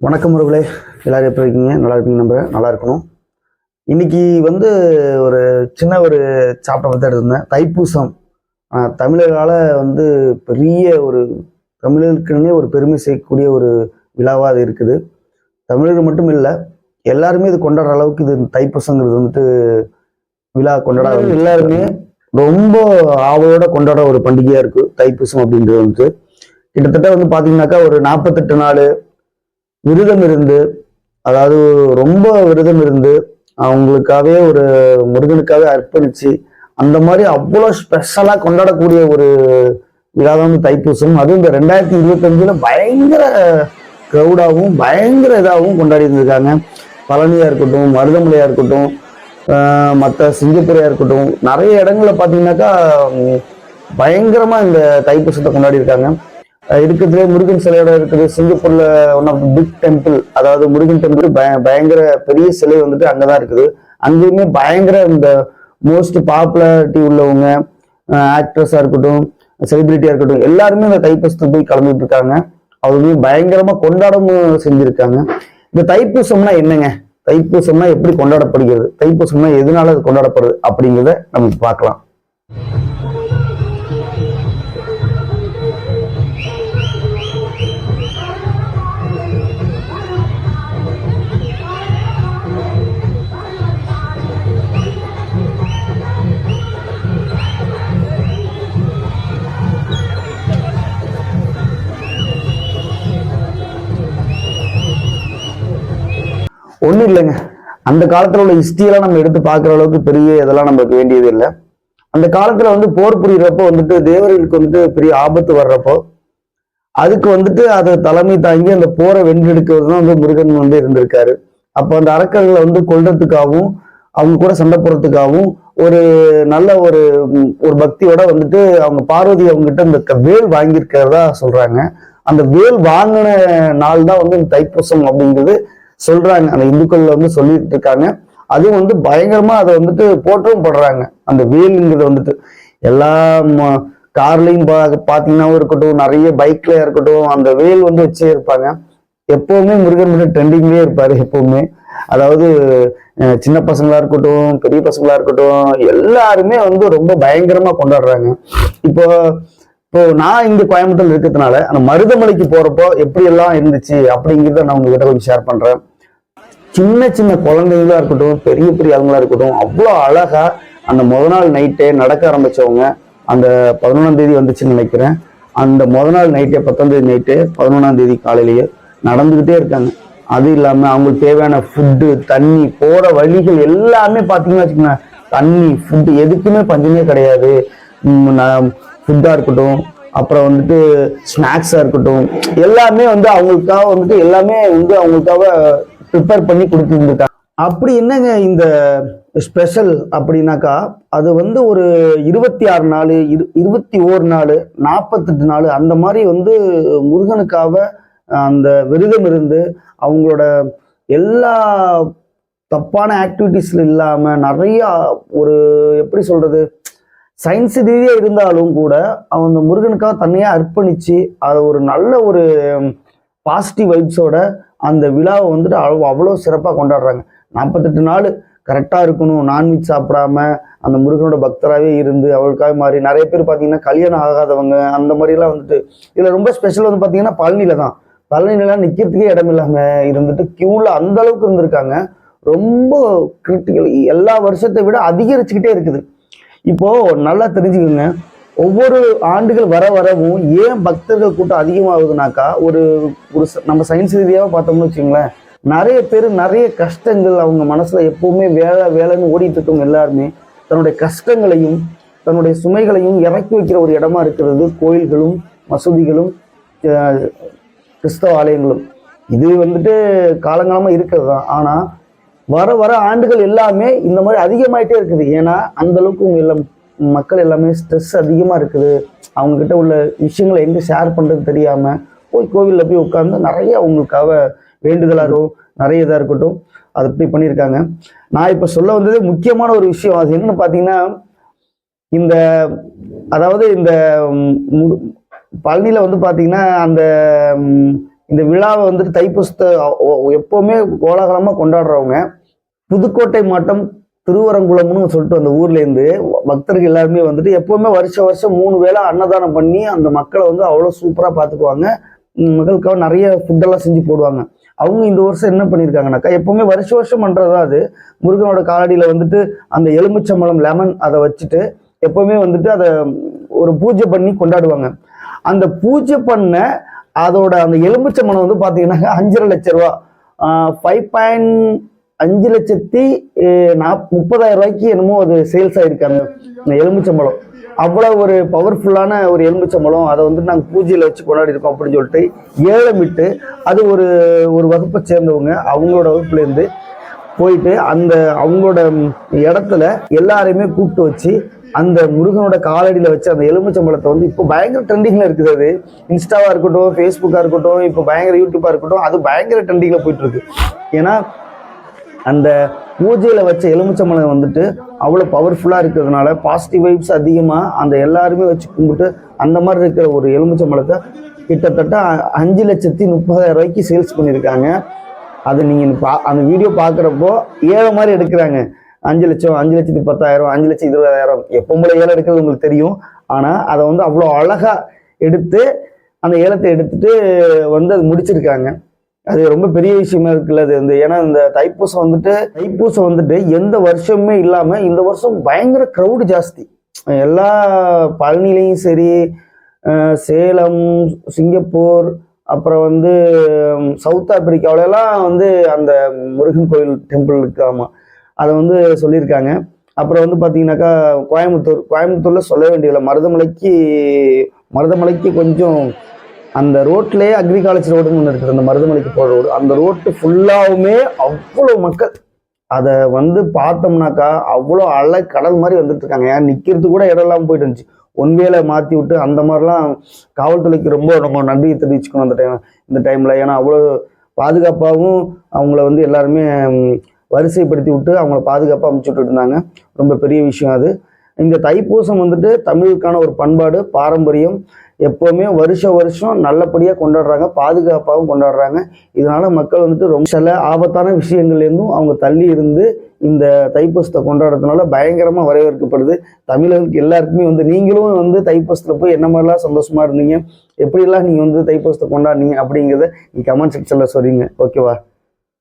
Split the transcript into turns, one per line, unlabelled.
வணக்கம் உறவுகளே, எல்லாரும் எப்படி இருக்கீங்க? நல்லா இருப்பீங்க, நம்புறேன். நல்லா இருக்கணும். இன்னைக்கு ஒரு சின்ன சாப்டர் வந்து எடுத்திருந்தேன். தைப்பூசம் தமிழர்களால் பெரிய தமிழர்களுக்குன்னே ஒரு பெருமை சேர்க்கக்கூடிய ஒரு விழாவாக அது இருக்குது. தமிழர்கள் மட்டும் இல்லை, எல்லாருமே இது கொண்டாடுற அளவுக்கு இது தைப்பூசங்கிறது விழா கொண்டாட எல்லாருமே ரொம்ப ஆவலோட கொண்டாடுற ஒரு பண்டிகையா இருக்கு தைப்பூசம் அப்படின்றது. கிட்டத்தட்ட பார்த்தீங்கன்னாக்கா ஒரு 48 நாள் விரதம் இருந்து, அதாவது ரொம்ப விரதம் இருந்து அவங்களுக்காகவே முருகனுக்காகவே அர்ப்பணிச்சு அந்த மாதிரி அவ்வளோ ஸ்பெஷலா கொண்டாடக்கூடிய ஒரு விழா தான் தைப்பூசம். அதுவும் இந்த 2025 பயங்கர க்ரௌடாகவும் பயங்கர இதாகவும் கொண்டாடி இருந்திருக்காங்க. பழனியா இருக்கட்டும், மருதமலையா இருக்கட்டும், மற்ற சிங்கப்பூரையா இருக்கட்டும், நிறைய இடங்கள்ல பார்த்தீங்கன்னாக்கா பயங்கரமா இந்த தைப்பூசத்தை கொண்டாடி இருக்காங்க. இருக்கிறதுலே முருகன் சிலையோட இருக்குது. சிங்கப்பூர்ல one of the big temple, அதாவது முருகன் டெம்பிள் பயங்கர பெரிய சிலை அங்கதான் இருக்குது. அங்கேயுமே பயங்கர இந்த மோஸ்ட் பாப்புலாரிட்டி உள்ளவங்க, ஆக்ட்ரஸா இருக்கட்டும், செலிபிரிட்டியா இருக்கட்டும், எல்லாருமே இந்த தைப்பூசத்தை போய் கலந்துட்டு இருக்காங்க. அவங்க பயங்கரமா கொண்டாடவும் செஞ்சிருக்காங்க. இந்த தைப்பூசம்னா என்னங்க? தைப்பூசம்னா எப்படி கொண்டாடப்படுகிறது? தைப்பூசம்னா எதனால அது கொண்டாடப்படுது அப்படிங்கிறத நம்ம பார்க்கலாம். ஒன்றும் இல்லைங்க, அந்த காலத்துல உள்ள ஹிஸ்டரியெல்லாம் நம்ம எடுத்து பார்க்குற அளவுக்கு பெரிய இதெல்லாம் நமக்கு வேண்டியது இல்லை. அந்த காலத்துல போர் புரிகிறப்போ தேவர்களுக்கு பெரிய ஆபத்து வர்றப்போ அதுக்கு அதை தலைமை தாங்கி அந்த போரை வென்றெடுக்கிறது தான் முருகன் இருந்திருக்காரு. அப்போ அந்த அரக்கர்களை கொல்றதுக்காகவும் அவங்க கூட சண்டை போடுறதுக்காகவும் ஒரு நல்ல ஒரு பக்தியோட அவங்க பார்வதி அவங்ககிட்ட இந்த வேல் வாங்கியிருக்கிறதா சொல்றாங்க. அந்த வேல் வாங்கின நாள் தான் இந்த தைப்பூசம் அப்படிங்கிறது சொல்றாங்க. அந்த இந்துக்கள் சொல்லிட்டு இருக்காங்க. அதுவும் பயங்கரமா அதை போற்றவும் படுறாங்க. அந்த வேலுங்கிறது எல்லா கார்லயும் பாத்தீங்கன்னா இருக்கட்டும், நிறைய பைக்ல இருக்கட்டும், அந்த வேல் வச்சே இருப்பாங்க. எப்பவுமே முருகன் ட்ரெண்டிங்லயே இருப்பாரு எப்பவுமே. அதாவது சின்ன பசங்களா இருக்கட்டும், பெரிய பசங்களா இருக்கட்டும், எல்லாருமே ரொம்ப பயங்கரமா கொண்டாடுறாங்க. இப்போ நான் இங்க கோயம்புத்தூர்ல இருக்கிறதுனால அந்த மருதமலைக்கு போறப்போ எப்படி எல்லாம் இருந்துச்சு அப்படிங்கிறத நான் உங்ககிட்ட கொஞ்சம் ஷேர் பண்றேன். சின்ன சின்ன குழந்தைங்களா இருக்கட்டும், பெரிய பெரிய ஆளுங்களா இருக்கட்டும், அவ்வளோ அழகா அந்த முதல் நாள் நைட்டே நடக்க ஆரம்பிச்சவங்க. அந்த 11ஆம் தேதி வந்துச்சுன்னு நினைக்கிறேன். அந்த முதல் நாள் நைட்டே 10ஆம் தேதி நைட்டே 11ஆம் தேதி காலையிலேயே நடந்துகிட்டே இருக்காங்க. அது இல்லாம அவங்களுக்கு தேவையான ஃபுட்டு, தண்ணி, போற வழிகள் எல்லாமே பார்த்தீங்கன்னா வச்சுக்கோங்க, தண்ணி ஃபுட்டு எதுக்குமே பஞ்சமே கிடையாது. ஃபுட்டா இருக்கட்டும், அப்புறம் ஸ்நாக்ஸா இருக்கட்டும், எல்லாமே அவங்களுக்காக எல்லாமே அவங்களுக்காக ப்ரிப்பேர் பண்ணி கொடுத்துருந்துருக்காங்க. அப்படி என்னங்க இந்த ஸ்பெஷல் அப்படின்னாக்கா, அது ஒரு 26 நாள், 21 நாள், 48 நாள் அந்த மாதிரி முருகனுக்காக அந்த விரதம் இருந்து அவங்களோட எல்லா தப்பான ஆக்டிவிட்டிஸ்ல இல்லாம நிறைய எப்படி சொல்றது, சயின்ஸ் ரீதியா இருந்தாலும் கூட அவங்க முருகனுக்காக தன்னையா அர்ப்பணிச்சு அதை நல்ல பாசிட்டிவ் வைப்ஸோட அந்த விழாவை அவ்வளோ சிறப்பாக கொண்டாடுறாங்க. 48 நாள் கரெக்டாக இருக்கணும், நான்வெஜ் சாப்பிடாம அந்த முருகனோட பக்தராகவே இருந்து அவளுக்காக மாதிரி நிறைய பேர் பார்த்தீங்கன்னா கல்யாணம் ஆகாதவங்க அந்த மாதிரிலாம் இதில் ரொம்ப ஸ்பெஷல் பார்த்தீங்கன்னா பழனியில தான். பழனிலாம் நிற்கிறதுக்கே இடம் இல்லாமல் கியூவில் அந்த அளவுக்கு இருந்திருக்காங்க. ரொம்ப கிரிட்டிக்கல், எல்லா வருஷத்தை விட அதிகரிச்சுக்கிட்டே இருக்குது. இப்போ நல்லா தெரிஞ்சுக்கோங்க, ஒவ்வொரு ஆண்டுகள் வரவும் ஏன் பக்தர்கள் கூட்டம் அதிகமாகுதுனாக்கா, நம்ம சயின்ஸ் ரீதியாக பார்த்தோம்னு வச்சுங்களேன், நிறைய பேர் நிறைய கஷ்டங்கள் அவங்க மனசுல எப்பவுமே வேலைன்னு ஓடிட்டு இருக்கவங்க எல்லாருமே தன்னுடைய கஷ்டங்களையும் தன்னுடைய சுமைகளையும் இறக்கி வைக்கிற ஒரு இடமா இருக்கிறது கோயில்களும் மசூதிகளும் கிறிஸ்தவ ஆலயங்களும். இது காலங்காலமா இருக்கிறது தான். ஆனா வர ஆண்டுகள் எல்லாமே இந்த மாதிரி அதிகமாயிட்டே இருக்குது. ஏன்னா அந்த அளவுக்கு மக்கள் எல்லாமே ஸ்ட்ரெஸ் அதிகமா இருக்குது. அவங்க கிட்ட உள்ள விஷயங்களை எங்க ஷேர் பண்றது தெரியாம கோவில்ல போய் உட்கார்ந்து நிறைய அவங்களுக்காக வேண்டுதலா இருக்கும், நிறைய இதா இருக்கட்டும், அதை இப்படி பண்ணியிருக்காங்க. நான் இப்ப சொல்ல வந்தது முக்கியமான ஒரு விஷயம். அது என்னன்னு பாத்தீங்கன்னா, அதாவது இந்த பழனியில பாத்தீங்கன்னா அந்த இந்த விழாவை வந்துட்டு தைப்பூசத்தை எப்பவுமே கோலாகலமா கொண்டாடுறவங்க புதுக்கோட்டை மாவட்டம் திருவரங்குளம்னு சொல்லிட்டு அந்த ஊர்ல இருந்து பக்தர்கள் எல்லாருமே வந்துட்டு எப்பவுமே வருஷம் 3 வேளை அன்னதானம் பண்ணி அந்த மக்களை வந்து அவ்வளவு சூப்பரா பாத்துக்குவாங்க. மக்களுக்காக நிறைய ஃபுட்டெல்லாம் செஞ்சு போடுவாங்க. அவங்க இந்த வருஷம் என்ன பண்ணியிருக்காங்கனாக்கா, எப்பவுமே வருஷம் பண்றதா அது முருகனோட காலடியில வந்துட்டு அந்த எலுமிச்சம்பழம் லெமன் அதை வச்சுட்டு எப்பவுமே வந்துட்டு அதை ஒரு பூஜை பண்ணி கொண்டாடுவாங்க. அந்த பூஜை பண்ண அதோட அந்த எலுமிச்சம்பழம் வந்து பாத்தீங்கன்னா 5.5 லட்சம் ரூபா, 5,30,000 ரூபாய்க்கு என்னமோ அது சேல்ஸ் ஆயிருக்காங்க இந்த எலுமிச்சம்பழம். அவ்வளவு ஒரு பவர்ஃபுல்லான ஒரு எலுமிச்சம்பழம். அதை வந்து நாங்கள் பூஜையில வச்சு கொண்டாடி இருக்கோம் அப்படின்னு சொல்லிட்டு ஏலமிட்டு அது ஒரு வகுப்பை சேர்ந்தவங்க அவங்களோட வகுப்புல இருந்து போயிட்டு அந்த அவங்களோட இடத்துல எல்லாரையுமே கூப்பிட்டு வச்சு அந்த முருகனோட காலடியில வச்சு அந்த எலுமிச்சம்பழத்தை வந்து இப்போ பயங்கர ட்ரெண்டிங்ல இருக்குது. அது இன்ஸ்டாவா இருக்கட்டும், ஃபேஸ்புக்கா இருக்கட்டும், இப்போ பயங்கர யூடியூபா இருக்கட்டும், அது பயங்கர ட்ரெண்டிங்ல போயிட்டு இருக்கு. ஏன்னா அந்த பூஜையில வச்ச எலுமிச்சம்பழம் வந்துட்டு அவ்வளோ பவர்ஃபுல்லா இருக்கிறதுனால பாசிட்டிவ் வைப்ஸ் அதிகமா அந்த எல்லாருமே வச்சு கும்பிட்டு அந்த மாதிரி இருக்கிற ஒரு எலுமிச்சம்பழத்தை கிட்டத்தட்ட 5,30,000 ரூபாய்க்கு சேல்ஸ் பண்ணியிருக்காங்க. அது நீங்க அந்த வீடியோ பாக்குறப்போ ஏழை மாதிரி எடுக்கிறாங்க. 5 லட்சம், 5,10,000, 5,20,000 எப்பவுமே ஏலம் எடுக்கிறது உங்களுக்கு தெரியும். ஆனா அதை வந்து அவ்வளோ அழகா எடுத்து அந்த ஏலத்தை எடுத்துட்டு வந்து அது முடிச்சிருக்காங்க. அது ரொம்ப பெரிய விஷயமா இருக்குல்ல அது வந்து. ஏன்னா இந்த தைப்பூசம் வந்துட்டு எந்த வருஷமுமே இல்லாம இந்த வருஷம் பயங்கர க்ரௌடு ஜாஸ்தி. எல்லா பழனிலையும் சரி, சேலம், சிங்கப்பூர், அப்புறம் வந்து சவுத் ஆப்பிரிக்காவிலலாம் வந்து அந்த முருகன் கோயில் டெம்பிள் இருக்காமா, அதை வந்து சொல்லியிருக்காங்க. அப்புறம் வந்து பார்த்தீங்கன்னாக்கா கோயம்புத்தூர்ல சொல்ல வேண்டியதில்லை. மருதமலைக்கு கொஞ்சம் அந்த ரோட்லேயே அக்ரிகல்ச்சர் ரோடுன்னு ஒன்று இருக்குது, அந்த மருதமலைக்கு போகிற ரோடு. அந்த ரோட்டு ஃபுல்லாவுமே அவ்வளோ மக்கள். அதை வந்து பார்த்தோம்னாக்கா அவ்வளோ கடல் மாதிரி வந்துட்டு இருக்காங்க. ஏன் நிற்கிறதுக்கு கூட இடம் இல்லாமல் போயிட்டு இருந்துச்சு. ஒன்வேளை மாற்றி விட்டு அந்த மாதிரிலாம் காவல்துறைக்கு ரொம்ப நம்ம நன்றியை தெரிவிச்சுக்கணும் இந்த டைம்ல. ஏன்னா அவ்வளோ பாதுகாப்பாகவும் அவங்கள வந்து எல்லாருமே வரிசைப்படுத்தி விட்டு அவங்கள பாதுகாப்பாக அமுச்சு விட்டுட்டு இருந்தாங்க. ரொம்ப பெரிய விஷயம் அது. இந்த தைப்பூசம் வந்துட்டு தமிழுக்கான ஒரு பண்பாடு, பாரம்பரியம். எப்பவுமே வருஷம் நல்லபடியாக கொண்டாடுறாங்க, பாதுகாப்பாகவும் கொண்டாடுறாங்க. இதனால மக்கள் வந்துட்டு ரொம்ப சில ஆபத்தான விஷயங்கள்லேருந்தும் அவங்க தள்ளி இருந்து இந்த தைப்பூசத்தை கொண்டாடுறதுனால பயங்கரமா வரவேற்கப்படுது. தமிழர்களுக்கு எல்லாருக்குமே வந்து நீங்களும் வந்து தைப்பூசத்துல போய் என்ன மாதிரிலாம் சந்தோஷமா இருந்தீங்க, எப்படிலாம் நீங்க வந்து தைப்பூசத்தை கொண்டாடுனீங்க அப்படிங்கிறத நீ கமெண்ட் செக்ஷன்ல சொல்றீங்க. ஓகேவா?